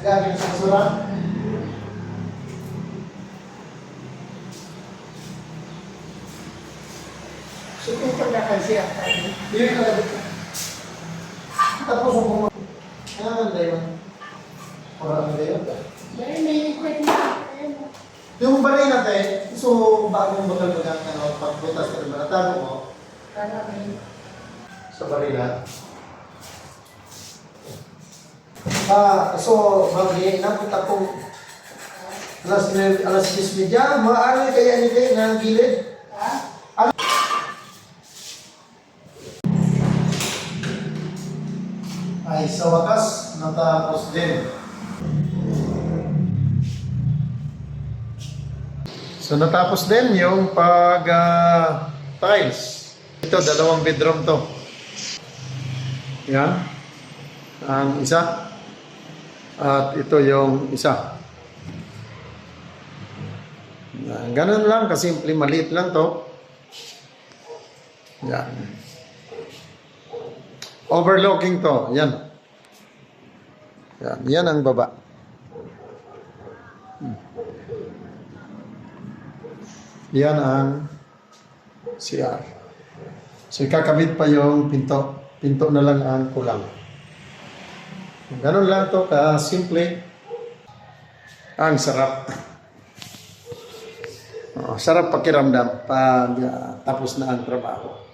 Gagawin sa basura. So, kung pagkakan siya, Hindi ka labot. Tapos kung ano na yun? Parang na yun. may kwet na. Ayan. Yung balay natin, so bagong bagal-bagang pagbutas ka rin ba? Natago mo Kala may... sa balila. So, magi, napunta kong alas 10:30, maaari kaya nila ng gilid. Ha? Ay, sa wakas, natapos din. So, natapos din yung tiles. Ito, 2 bedroom to. Yan. Ang isa. At ito yung isa. Ganun lang, kasimple, maliit lang to. Yan. Overlooking to. Yan. Yan. Yan ang baba. Yan ang CR. So, ikakabit pa yung pinto. Pinto na lang ang kulang. Ganun lang to, ka-simple. Ang sarap. Sarap pakiramdam pag tapos na ang trabaho.